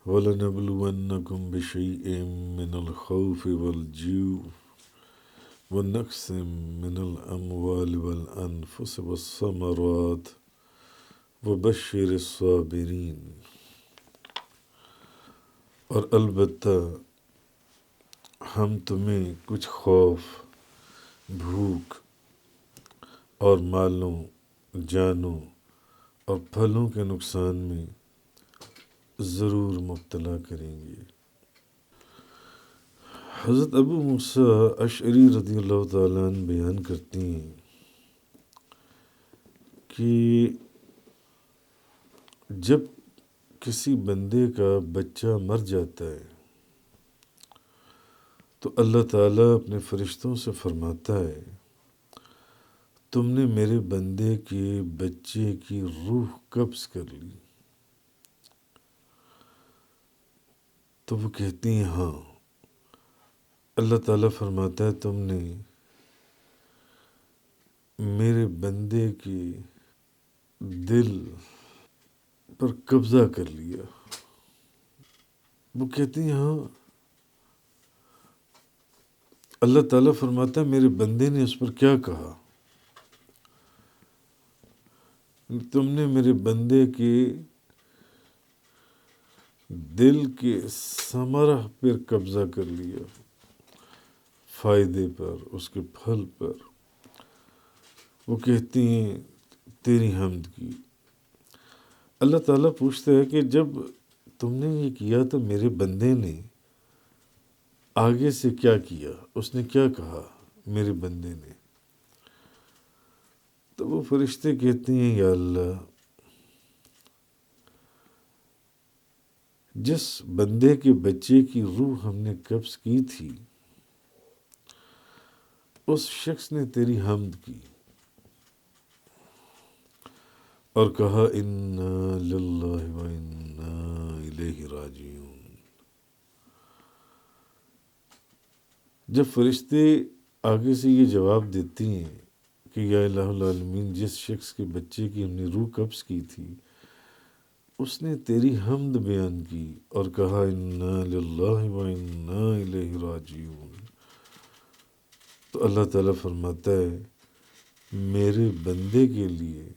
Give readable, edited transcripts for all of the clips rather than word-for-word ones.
وَلَنَبْلُوَنَّكُمْ بِشَيْءٍ مِّنَ الْخَوْفِ وَالْجُوعِ وَنَقْصٍ مِّنَ الْأَمْوَالِ وَالْأَنفُسِ وَالثَّمَرَاتِ وَبَشِّرِ الصَّابِرِينَ۔ اور البتہ ہم تمہیں کچھ خوف، بھوک اور مالوں، جانوں اور پھلوں کے نقصان میں ضرور مبتلا کریں گے۔ حضرت ابو موسیٰ اشعری رضی اللہ تعالیٰ عنہ بیان کرتی ہیں کہ جب کسی بندے کا بچہ مر جاتا ہے تو اللہ تعالیٰ اپنے فرشتوں سے فرماتا ہے تم نے میرے بندے کے بچے کی روح قبض کر لی؟ تو وہ کہتی ہیں ہاں۔ اللہ تعالیٰ فرماتا ہے تم نے میرے بندے کے دل پر قبضہ کر لیا۔ وہ کہتی ہیں ہاں۔ اللہ تعالیٰ فرماتا ہے میرے بندے نے اس پر کیا کہا؟ تم نے میرے بندے کے دل کے ثمرہ پر قبضہ کر لیا، فائدے پر، اس کے پھل پر۔ وہ کہتی ہیں تیری حمد کی۔ اللہ تعالیٰ پوچھتا ہے کہ جب تم نے یہ کیا تو میرے بندے نے آگے سے کیا کیا؟ اس نے کیا کہا میرے بندے نے؟ تو وہ فرشتے کہتے ہیں یا اللہ، جس بندے کے بچے کی روح ہم نے قبض کی تھی اس شخص نے تیری حمد کی اور کہا انا للہ و انا الیہ راجعون۔ جب فرشتے آگے سے یہ جواب دیتی ہیں کہ یا الہ العالمین، جس شخص کے بچے کی ہم نے روح قبض کی تھی اس نے تیری حمد بیان کی اور کہا انا للہ و انا الیہ راجعون، تو اللہ تعالیٰ فرماتا ہے میرے بندے کے لیے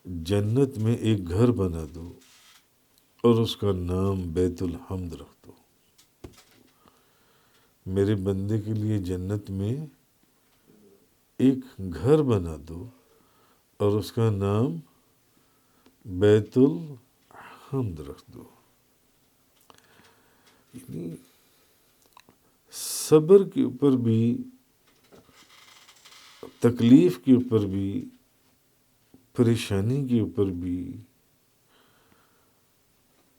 جنت میں ایک گھر بنا دو اور اس کا نام بیت الحمد رکھ دو۔ میرے بندے کے لیے جنت میں ایک گھر بنا دو اور اس کا نام بیت الحمد رکھ دو۔ یعنی صبر کے اوپر بھی، تکلیف کے اوپر بھی، پریشانی کے اوپر بھی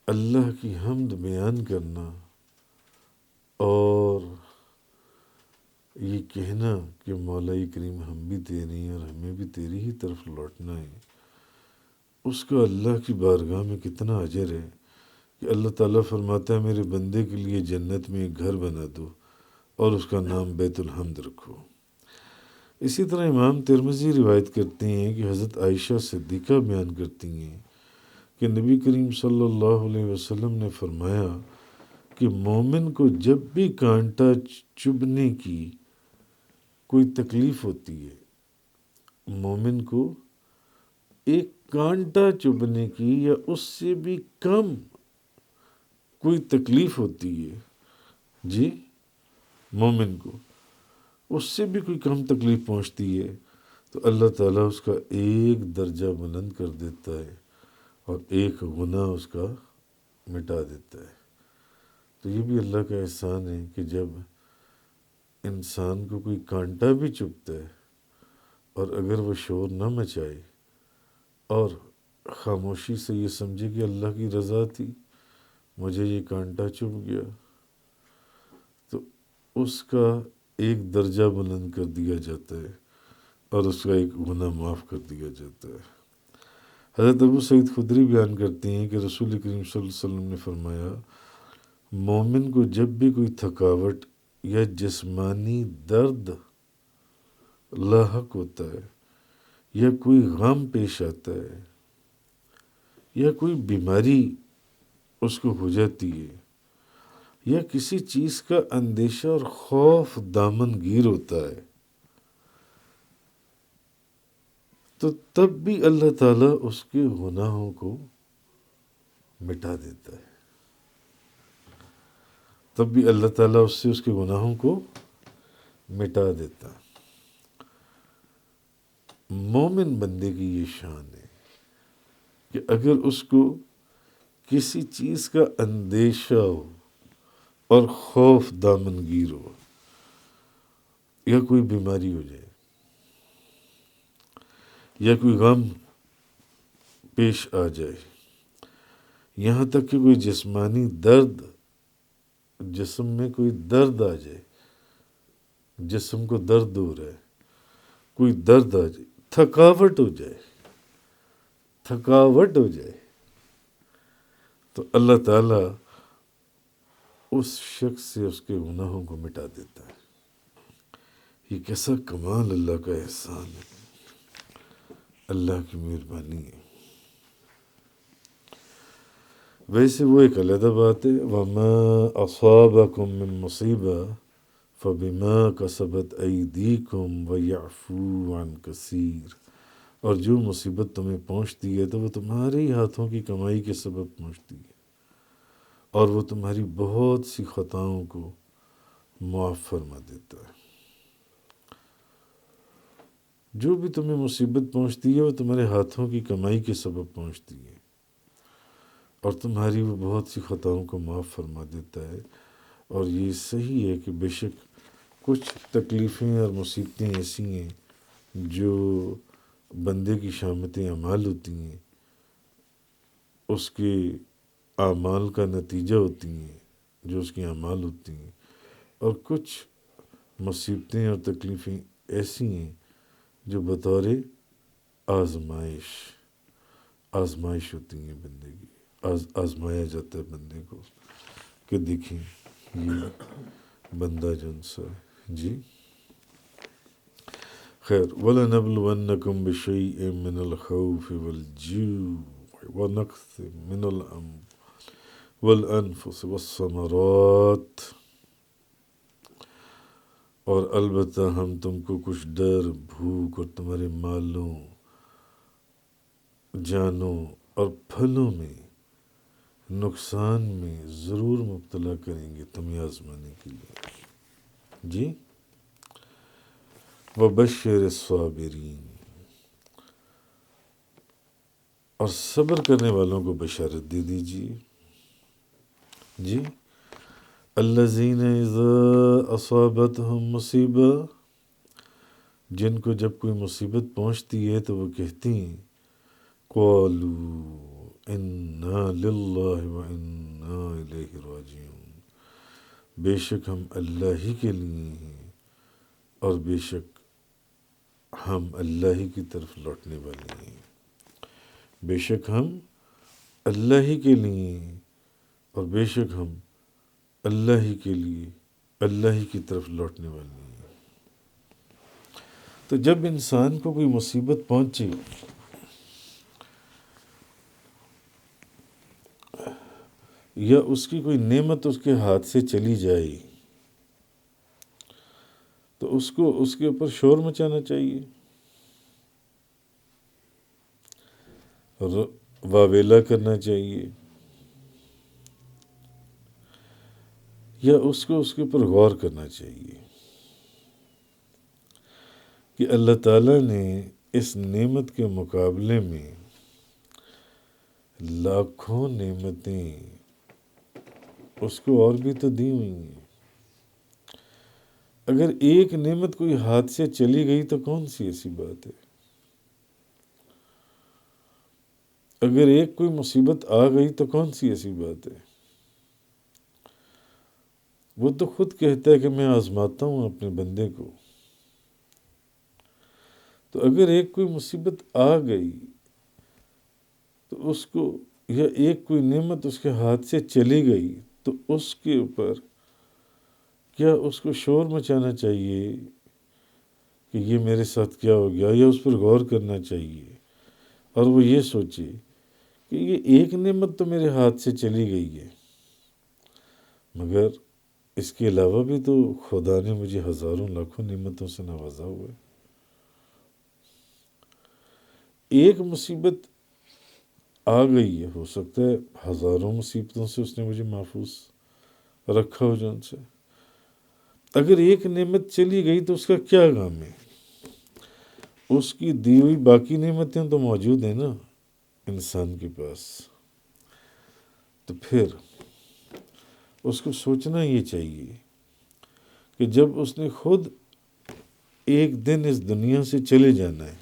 اللہ کی حمد بیان کرنا اور یہ کہنا کہ مولا کریم ہم بھی تیرے ہیں اور ہمیں بھی تیری ہی طرف لوٹنا ہے، اس کا اللہ کی بارگاہ میں کتنا اجر ہے کہ اللہ تعالیٰ فرماتا ہے میرے بندے کے لیے جنت میں ایک گھر بنا دو اور اس کا نام بیت الحمد رکھو۔ اسی طرح امام ترمذی روایت کرتے ہیں کہ حضرت عائشہ صدیقہ بیان کرتی ہیں کہ نبی کریم صلی اللہ علیہ وسلم نے فرمایا کہ مومن کو جب بھی کانٹا چبھنے کی کوئی تکلیف ہوتی ہے، مومن کو ایک کانٹا چبھنے کی یا اس سے بھی کم کوئی تکلیف ہوتی ہے، جی مومن کو اس سے بھی کوئی کم تکلیف پہنچتی ہے تو اللہ تعالیٰ اس کا ایک درجہ بلند کر دیتا ہے اور ایک گناہ اس کا مٹا دیتا ہے۔ تو یہ بھی اللہ کا احسان ہے کہ جب انسان کو کوئی کانٹا بھی چبھتا ہے اور اگر وہ شور نہ مچائے اور خاموشی سے یہ سمجھے کہ اللہ کی رضا تھی، مجھے یہ کانٹا چبھ گیا، تو اس کا ایک درجہ بلند کر دیا جاتا ہے اور اس کا ایک گناہ معاف کر دیا جاتا ہے۔ حضرت ابو سعید خدری بیان کرتے ہیں کہ رسول کریم صلی اللہ علیہ وسلم نے فرمایا مومن کو جب بھی کوئی تھکاوٹ یا جسمانی درد لاحق ہوتا ہے یا کوئی غم پیش آتا ہے یا کوئی بیماری اس کو ہو جاتی ہے، یا کسی چیز کا اندیشہ اور خوف دامن گیر ہوتا ہے، تو تب بھی اللہ تعالیٰ اس کے گناہوں کو مٹا دیتا ہے، تب بھی اللہ تعالیٰ اس سے اس کے گناہوں کو مٹا دیتا ہے۔ مومن بندے کی یہ شان ہے کہ اگر اس کو کسی چیز کا اندیشہ ہو اور خوف دامن گیر ہو، یا کوئی بیماری ہو جائے، یا کوئی غم پیش آ جائے، یہاں تک کہ کوئی جسمانی درد، جسم میں کوئی درد آ جائے، جسم کو درد ہو رہا ہے، کوئی درد آ جائے، تھکاوٹ ہو جائے، تھکاوٹ ہو جائے، تو اللہ تعالیٰ اس شخص سے اس کے گناہوں کو مٹا دیتا ہے۔ یہ کیسا کمال اللہ کا احسان ہے، اللہ کی مہربانی ہے۔ ویسے وہ ایک علیحدہ بات ہے، وَمَا أَصَابَكُم مِّن مُّصِيبَةٍ فَبِمَا كَسَبَتْ أَيْدِيكُمْ وَيَعْفُو عَن كَثِيرٍ، اور جو مصیبت تمہیں پہنچتی ہے تو وہ تمہارے ہی ہاتھوں کی کمائی کے سبب پہنچتی ہے، اور وہ تمہاری بہت سی خطاؤں کو معاف فرما دیتا ہے۔ جو بھی تمہیں مصیبت پہنچتی ہے وہ تمہارے ہاتھوں کی کمائی کے سبب پہنچتی ہے، اور تمہاری وہ بہت سی خطاؤں کو معاف فرما دیتا ہے۔ اور یہ صحیح ہے کہ بے شک کچھ تکلیفیں اور مصیبتیں ایسی ہیں جو بندے کی شامت اعمال ہوتی ہیں، اس کے اعمال کا نتیجہ ہوتی ہیں، جو اس کی اعمال ہوتی ہیں، اور کچھ مصیبتیں اور تکلیفیں ایسی ہیں جو بطور آزمائش ہوتی ہیں بندے کی، آزمایا جاتا ہے بندے کو کہ دیکھیں یہ بندہ جون سا ہے۔ جی خیر، وَلَنَبْلُوَنَّكُمْ بِشَيْءٍ مِّنَ الْخَوْفِ وَالْجُوعِ وَنَقْصٍ مِّنَ الْأَمْوَالِ وَالْأَنفُسِ وَالثَّمَرَاتِ، اور البتہ ہم تم کو کچھ ڈر، بھوک اور تمہارے مالوں، جانوں اور پھلوں میں نقصان میں ضرور مبتلا کریں گے تمہیں آزمانے کے لیے۔ جی، وَبَشِّرِ الصَّابِرِينَ، اور صبر کرنے والوں کو بشارت دے دیجیے۔ جی، الَّذِينَ إِذَا أَصَابَتْهُم مُّصِیبَةٌ، جن کو جب کوئی مصیبت پہنچتی ہے تو وہ کہتی ہیں قَالُوا إِنَّا لِلَّهِ وَإِنَّا إِلَيْهِ رَاجِعُونَ، بے شک ہم اللہ ہی کے لیے ہیں اور بے شک ہم اللہ ہی کی طرف لوٹنے والے ہیں۔ بے شک ہم اللہ ہی کے لیے ہیں اور بے شک ہم اللہ ہی کے لیے، اللہ ہی کی طرف لوٹنے والے ہیں۔ تو جب انسان کو کوئی مصیبت پہنچے یا اس کی کوئی نعمت اس کے ہاتھ سے چلی جائے تو اس کو اس کے اوپر شور مچانا چاہیے، واویلا کرنا چاہیے، یا اس کو اس کے اوپر غور کرنا چاہیے کہ اللہ تعالیٰ نے اس نعمت کے مقابلے میں لاکھوں نعمتیں اس کو اور بھی تو دی ہوئی ہیں۔ اگر ایک نعمت کوئی ہاتھ سے چلی گئی تو کون سی ایسی بات ہے؟ اگر ایک کوئی مصیبت آ گئی تو کون سی ایسی بات ہے؟ وہ تو خود کہتا ہے کہ میں آزماتا ہوں اپنے بندے کو۔ تو اگر ایک کوئی مصیبت آ گئی تو اس کو، یا ایک کوئی نعمت اس کے ہاتھ سے چلی گئی تو اس کے اوپر کیا اس کو شور مچانا چاہیے کہ یہ میرے ساتھ کیا ہو گیا، یا اس پر غور کرنا چاہیے اور وہ یہ سوچے کہ یہ ایک نعمت تو میرے ہاتھ سے چلی گئی ہے، مگر اس کے علاوہ بھی تو خدا نے مجھے ہزاروں لاکھوں نعمتوں سے نوازا ہوا ہے۔ ایک مصیبت آ گئی ہے، ہو سکتا ہے ہزاروں مصیبتوں سے اس نے مجھے محفوظ رکھا ہو جن سے۔ اگر ایک نعمت چلی گئی تو اس کا کیا غم ہے؟ اس کی دی ہوئی باقی نعمتیں تو موجود ہیں نا انسان کے پاس۔ تو پھر اس کو سوچنا یہ چاہیے کہ جب اس نے خود ایک دن اس دنیا سے چلے جانا ہے،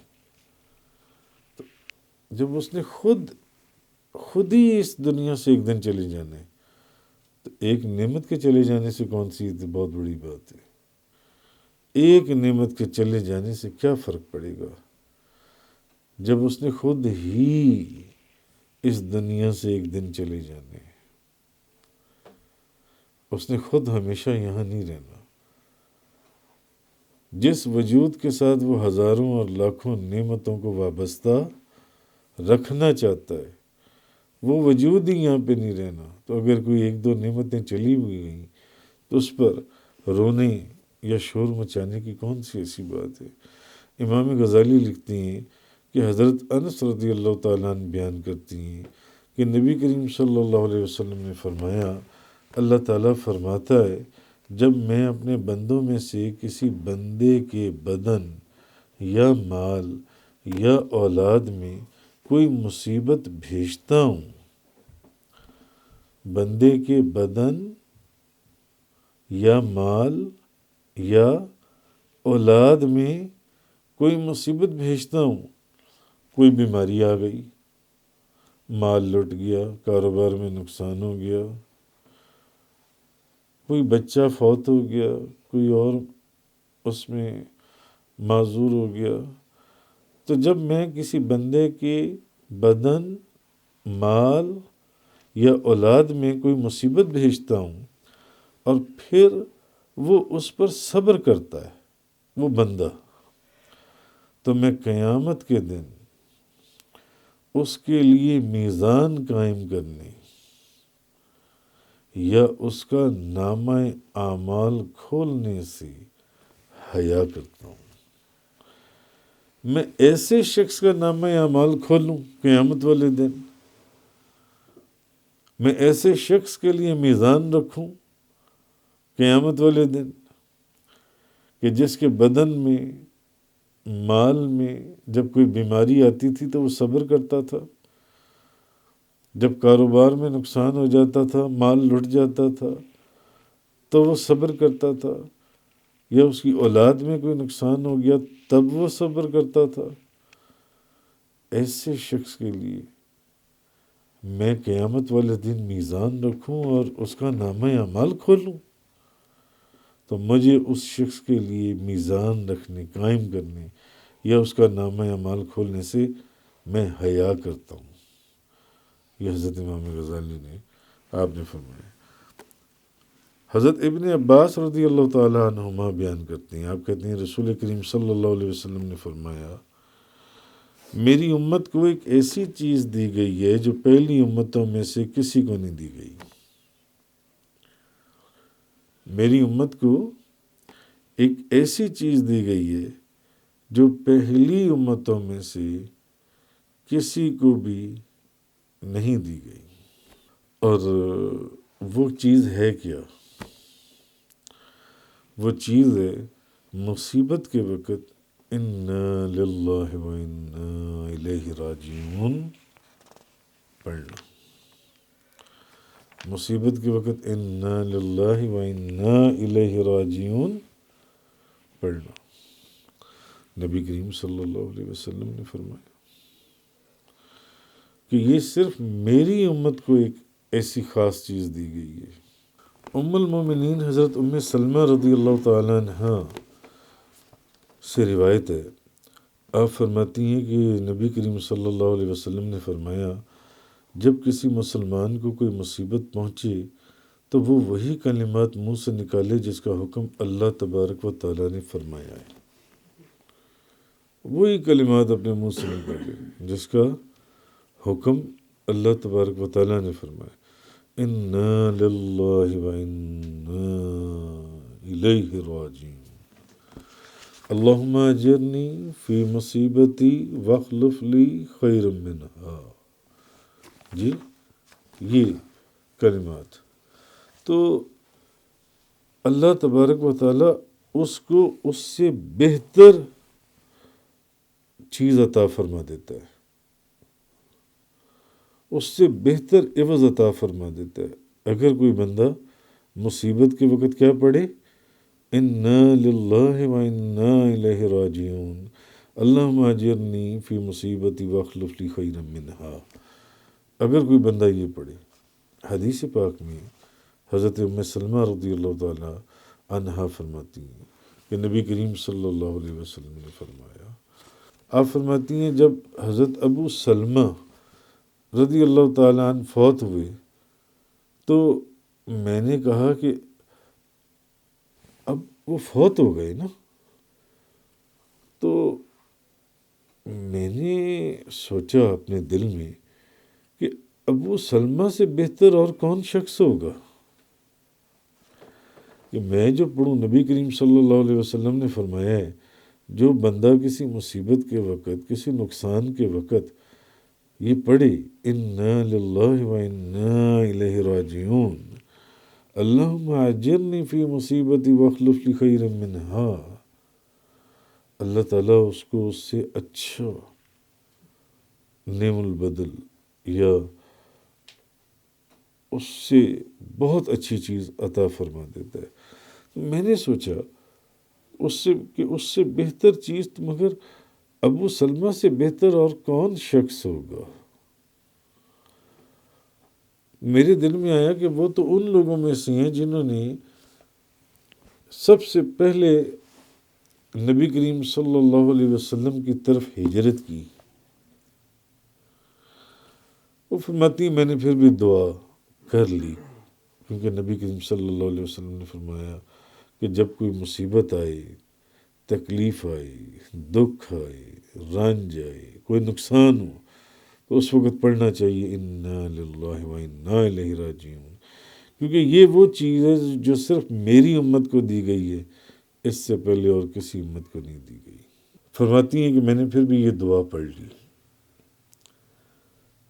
جب اس نے خود ہی اس دنیا سے ایک دن چلے جانا ہے، تو ایک نعمت کے چلے جانے سے کون سی بہت بڑی بات ہے؟ ایک نعمت کے چلے جانے سے کیا فرق پڑے گا جب اس نے خود ہی اس دنیا سے ایک دن چلے جانے ہیں؟ اس نے خود ہمیشہ یہاں نہیں رہنا۔ جس وجود کے ساتھ وہ ہزاروں اور لاکھوں نعمتوں کو وابستہ رکھنا چاہتا ہے، وہ وجود ہی یہاں پہ نہیں رہنا۔ تو اگر کوئی ایک دو نعمتیں چلی ہوئی گئیں تو اس پر رونے یا شور مچانے کی کون سی ایسی بات ہے؟ امام غزالی لکھتی ہیں کہ حضرت انس رضی اللہ تعالیٰ عنہ بیان کرتی ہیں کہ نبی کریم صلی اللہ علیہ وسلم نے فرمایا، اللہ تعالیٰ فرماتا ہے جب میں اپنے بندوں میں سے کسی بندے کے بدن یا مال یا اولاد میں کوئی مصیبت بھیجتا ہوں، بندے کے بدن یا مال یا اولاد میں کوئی مصیبت بھیجتا ہوں، کوئی بیماری آ گئی، مال لٹ گیا، کاروبار میں نقصان ہو گیا، کوئی بچہ فوت ہو گیا، کوئی اور اس میں معذور ہو گیا، تو جب میں کسی بندے کے بدن، مال یا اولاد میں کوئی مصیبت بھیجتا ہوں اور پھر وہ اس پر صبر کرتا ہے وہ بندہ، تو میں قیامت کے دن اس کے لیے میزان قائم کرنے یا اس کا نامہ اعمال کھولنے سے حیا کرتا ہوں۔ میں ایسے شخص کا نامہ اعمال کھولوں قیامت والے دن، میں ایسے شخص کے لیے میزان رکھوں قیامت والے دن کہ جس کے بدن میں، مال میں جب کوئی بیماری آتی تھی تو وہ صبر کرتا تھا، جب کاروبار میں نقصان ہو جاتا تھا، مال لٹ جاتا تھا تو وہ صبر کرتا تھا، یا اس کی اولاد میں کوئی نقصان ہو گیا تب وہ صبر کرتا تھا۔ ایسے شخص کے لیے میں قیامت والے دن میزان رکھوں اور اس کا نامہ اعمال کھولوں، تو مجھے اس شخص کے لیے میزان رکھنے، قائم کرنے یا اس کا نامہ اعمال کھولنے سے میں حیا کرتا ہوں۔ یہ حضرت امام غزالی نے آپ نے فرمایا۔ حضرت ابن عباس رضی اللہ تعالیٰ عنہما بیان کرتے ہیں، آپ کہتے ہیں رسول کریم صلی اللہ علیہ وسلم نے فرمایا، میری امت کو ایک ایسی چیز دی گئی ہے جو پہلی امتوں میں سے کسی کو نہیں دی گئی۔ میری امت کو ایک ایسی چیز دی گئی ہے جو پہلی امتوں میں سے کسی کو بھی نہیں دی گئی۔ اور وہ چیز ہے کیا؟ وہ چیز ہے مصیبت کے وقت انا للہ و انا الیہ راجعون پڑھنا۔ مصیبت کے وقت انا للہ و انا الیہ راجعون پڑھنا۔ نبی کریم صلی اللہ علیہ وسلم نے فرمایا کہ یہ صرف میری امت کو ایک ایسی خاص چیز دی گئی ہے۔ ام المومنین حضرت ام سلمہ رضی اللہ تعالیٰ عنہ سے روایت ہے، آپ فرماتی ہیں کہ نبی کریم صلی اللہ علیہ وسلم نے فرمایا، جب کسی مسلمان کو کوئی مصیبت پہنچے تو وہ وہی کلمات منہ سے نکالے جس کا حکم اللہ تبارک و تعالیٰ نے فرمایا ہے۔ وہی کلمات اپنے منہ سے نکالے جس کا حکم اللہ تبارک و تعالیٰ نے فرمایا انا للہ و انا الیہ راجعون اللہم اجرنی فی مصیبتی واخلف لی خیرا منہا. جی یہ کلمات تو اللہ تبارک و تعالیٰ اس کو اس سے بہتر چیز عطا فرما دیتا ہے، اس سے بہتر عوض عطا فرما دیتا ہے. اگر کوئی بندہ مصیبت کے وقت کیا پڑھے انا للہ و انا الیہ راجعون اللہم اجرنی فی مصیبتی واخلف لی خیرا منہا، اگر کوئی بندہ یہ پڑھے. حدیث پاک میں حضرت ام سلمہ رضی اللہ تعالی عنہا فرماتی ہیں کہ نبی کریم صلی اللہ علیہ وسلم نے فرمایا، آپ فرماتی ہیں جب حضرت ابو سلمہ رضی اللہ تعالیٰ عنہ فوت ہوئے تو میں نے کہا کہ اب وہ فوت ہو گئے نا، تو میں نے سوچا اپنے دل میں کہ ابو سلمہ سے بہتر اور کون شخص ہوگا کہ میں جو پڑھوں. نبی کریم صلی اللہ علیہ وسلم نے فرمایا ہے جو بندہ کسی مصیبت کے وقت کسی نقصان کے وقت یہ پڑھے انا للہ و انا الیہ راجعون اللہم اجرنی فی مصیبتی واخلف لی خیرا منہا، اللہ تعالیٰ اس کو اس سے اچھا نعم البدل یا اس سے بہت اچھی چیز عطا فرما دیتا ہے. میں نے سوچا اس سے بہتر چیز تو مگر ابو سلمہ سے بہتر اور کون شخص ہوگا. میرے دل میں آیا کہ وہ تو ان لوگوں میں سے ہیں جنہوں نے سب سے پہلے نبی کریم صلی اللہ علیہ وسلم کی طرف ہجرت کی. وہ فرماتی میں نے پھر بھی دعا کر لی کیونکہ نبی کریم صلی اللہ علیہ وسلم نے فرمایا کہ جب کوئی مصیبت آئے، تکلیف آئے، دکھ آئے، رنج آئے، کوئی نقصان ہو تو اس وقت پڑھنا چاہیے انا للہ و انا الیہ راجعون، کیونکہ یہ وہ چیز ہے جو صرف میری امت کو دی گئی ہے، اس سے پہلے اور کسی امت کو نہیں دی گئی. فرماتی ہیں کہ میں نے پھر بھی یہ دعا پڑھ لی.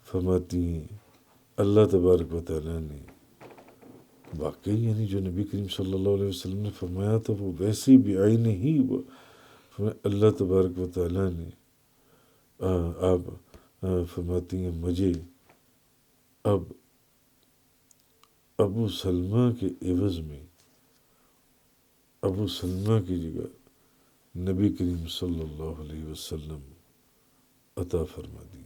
فرماتی ہیں اللہ تبارک و تعالیٰ نے واقعی یعنی جو نبی کریم صلی اللہ علیہ وسلم نے فرمایا تھا وہ ویسے بھی آئین ہی ہوا. اللہ تبارک و تعالیٰ نے آپ فرماتی ہیں مجھے اب ابو سلمہ کے عوض میں ابو سلمہ کی جگہ نبی کریم صلی اللہ علیہ وسلم عطا فرما دیے.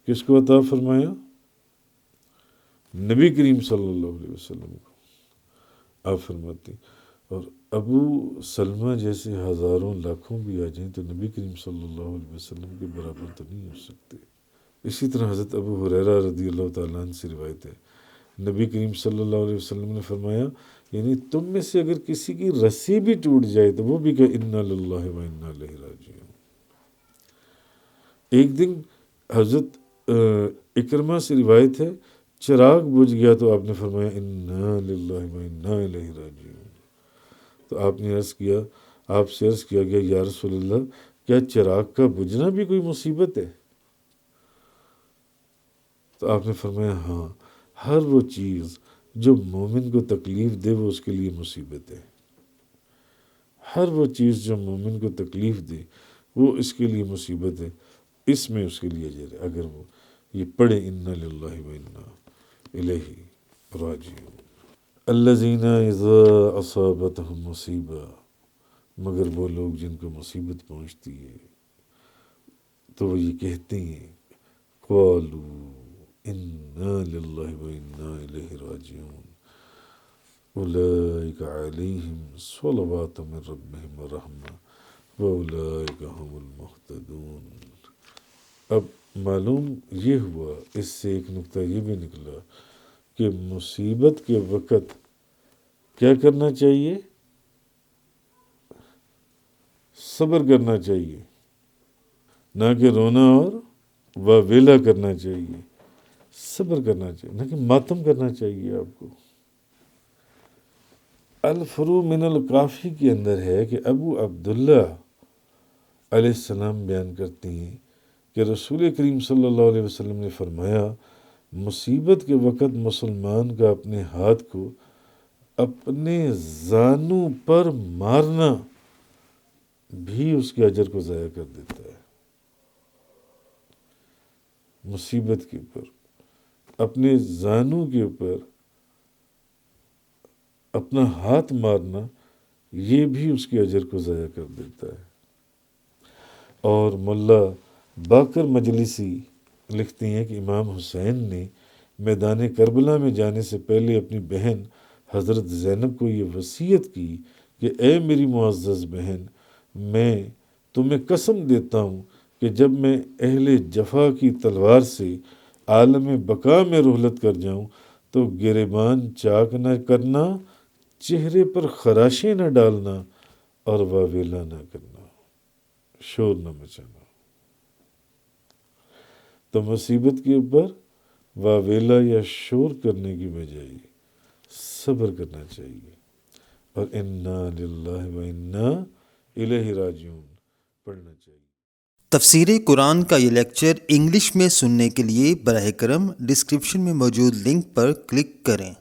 کس کو عطا فرمایا؟ نبی کریم صلی اللہ علیہ وسلم کو. آپ فرماتے اور ابو سلمہ جیسے ہزاروں لاکھوں بھی آ جائیں تو نبی کریم صلی اللہ علیہ وسلم کے برابر تو نہیں ہو سکتے. اسی طرح حضرت ابو ہریرہ رضی اللہ تعالیٰ عنہ سے روایت ہے نبی کریم صلی اللہ علیہ وسلم نے فرمایا یعنی تم میں سے اگر کسی کی رسی بھی ٹوٹ جائے تو وہ بھی کہ انا للہ و انا الیہ راجعون. ایک دن حضرت اکرمہ سے روایت ہے چراغ بجھ گیا تو آپ نے فرمایا انا للہ و انا الیہ راجعون. تو آپ نے آپ سے عرض کیا گیا یا رسول اللہ کیا چراغ کا بجھنا بھی کوئی مصیبت ہے؟ تو آپ نے فرمایا ہاں، ہر وہ چیز جو مومن کو تکلیف دے وہ اس کے لیے مصیبت ہے. ہر وہ چیز جو مومن کو تکلیف دے وہ اس کے لیے مصیبت ہے، اس میں اس کے لیے اجر ہے اگر وہ یہ پڑھے انا للہ و انا الیہ راجعون. الذین اذا اصابتہم مصیبہ، مگر وہ لوگ جن کو مصیبت پہنچتی ہے تو وہ یہ کہتے ہیں قالوا انا للہ و انا الیہ راجعون اولئک علیہم صلوات من ربہم ورحمہ واولئک هم المہتدون. اب معلوم یہ ہوا، اس سے ایک نقطہ یہ بھی نکلا کہ مصیبت کے وقت کیا کرنا چاہیے؟ صبر کرنا چاہیے، نہ کہ رونا اور واویلا کرنا چاہیے، صبر کرنا چاہیے، نہ کہ ماتم کرنا چاہیے آپ کو۔ الفروع من الکافی کے اندر ہے کہ ابو عبداللہ علیہ السلام بیان کرتی ہیں کہ رسول کریم صلی اللہ علیہ وسلم نے فرمایا، مصیبت کے وقت مسلمان کا اپنے ہاتھ کو اپنے زانوں پر مارنا بھی اس کے اجر کو ضائع کر دیتا ہے۔ مصیبت کے اوپر اپنے زانوں کے اوپر اپنا ہاتھ مارنا، یہ بھی اس کے اجر کو ضائع کر دیتا ہے۔ اور ملا باقر مجلسی لکھتی ہیں کہ امام حسین نے میدان کربلا میں جانے سے پہلے اپنی بہن حضرت زینب کو یہ وصیت کی کہ اے میری معزز بہن، میں تمہیں قسم دیتا ہوں کہ جب میں اہل جفا کی تلوار سے عالم بقا میں رحلت کر جاؤں تو گریبان چاک نہ کرنا، چہرے پر خراشیں نہ ڈالنا اور واویلا نہ کرنا، شور نہ مچانا۔ تو مصیبت کے اوپر واویلا یا شور کرنے کی بجائے صبر کرنا چاہیے، اور انا للہ و انا الیہ راجعون پڑھنا چاہیے۔ تفسیر قرآن کا یہ لیکچر انگلش میں سننے کے لیے براہ کرم ڈسکرپشن میں موجود لنک پر کلک کریں۔